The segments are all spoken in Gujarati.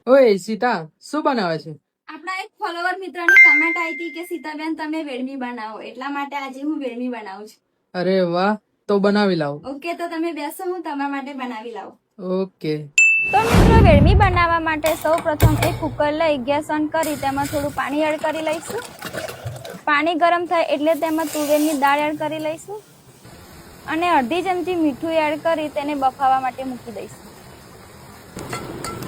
ઓય સીતા, શું બનાવે છે? આપણા એક ફોલોવર મિત્રની કમેન્ટ આવી હતી કે સીતાબેન તમે વેડમી બનાવો, એટલા માટે આજે હું વેડમી બનાવું છું. અરે વાહ, તો બનાવી લાવો. ઓકે, તો તમે બેસો, હું તમારા માટે બનાવી લાવું. ઓકે. તો મિત્રો, વેડમી બનાવવા માટે સૌપ્રથમ એક કુકર લઈ ગેસ ઓન કરી તેમાં થોડું પાણી એડ કરી લઈશું. પાણી ગરમ થાય એટલે તેમાં તુવેરની દાળ એડ કરી લઈશું અને અડધી ચમચી મીઠું એડ કરી તેને બફાવા માટે મૂકી દઈશું.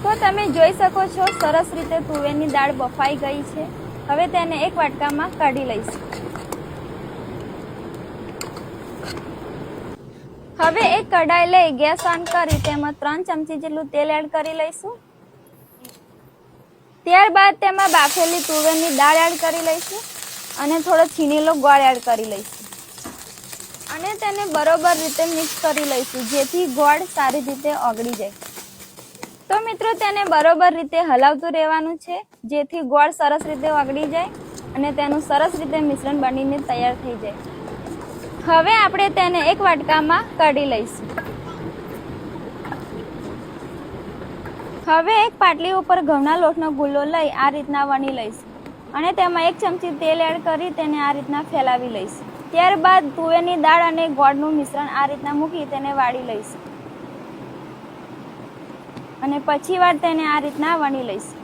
તો તમે જોઈ શકો છો, સરસ રીતે તુવેરની દાળ બફાઈ ગઈ છે. હવે તેને એક વાટકામાં કાઢી લઈશું. હવે એક કઢાઈ લઈ ગેસ ઓન કરી તેમાં 3 ચમચી જેટલું તેલ એડ કરી લઈશું. ત્યારબાદ તેમાં બાફેલી તુવેરની દાળ એડ કરી લઈશું અને થોડો છીનેલો ગોળ એડ કરી લઈશું અને તેને બરોબર રીતે મિક્સ કરી લઈશું, જેથી ગોળ સારી રીતે ઓગળી જાય. તો મિત્રો, તેને બરોબર રીતે હલાવતું રહેવાનું છે, જેથી ગોળ સરસ રીતે ઓગળી જાય અને તેનું સરસ રીતે મિશ્રણ બનીને તૈયાર થઈ જાય. હવે આપણે તેને એક વાટકામાં કાઢી લઈશું. હવે એક પાટલી ઉપર ઘઉંના લોટનો ગુલ્લો લઈ આ રીતના વણી લઈશું અને તેમાં 1 ચમચી તેલ એડ કરી તેને આ રીતના ફેલાવી લઈશું. ત્યારબાદ તુવેરની દાળ અને ગોળનું મિશ્રણ આ રીતના મૂકી તેને વાળી લઈશું અને પછી વાર તેને આ રીતના વણી લઈશું.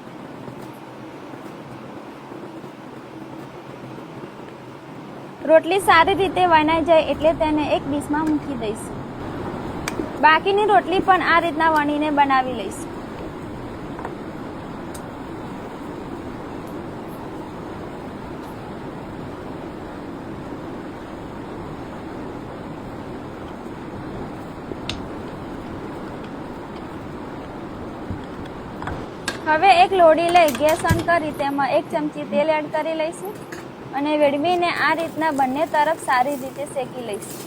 રોટલી સારી રીતે વણાઈ જાય એટલે તેને એક ડીશમાં મૂકી દઈશું. બાકીની રોટલી પણ આ રીતના વણીને બનાવી લઈશું. હવે એક લોડી લઈ ગેસ ઓન કરી તેમાં 1 ચમચી તેલ એડ કરી લઈશું અને વેડમીને આ રીતના બંને તરફ સારી રીતે શેકી લઈશું.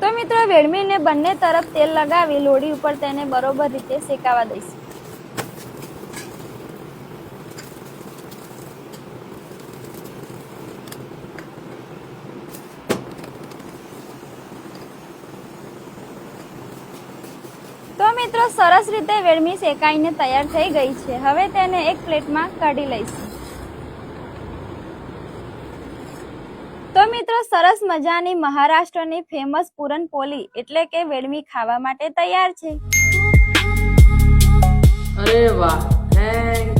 તો મિત્રો, વેડમીને બંને તરફ તેલ લગાવી લોડી ઉપર તેને બરોબર રીતે શેકાવા દઈશું. તો મિત્રો, સરસ રીતે વેડમી શેકાઈને તૈયાર થઈ ગઈ છે. હવે તેને એક પ્લેટમાં કાઢી લઈશું. તો મિત્રો, સરસ મજાની મહારાષ્ટ્રની ફેમસ પૂરણપોળી એટલે કે વેડમી ખાવા માટે તૈયાર છે. અરે વાહ, થેન્ક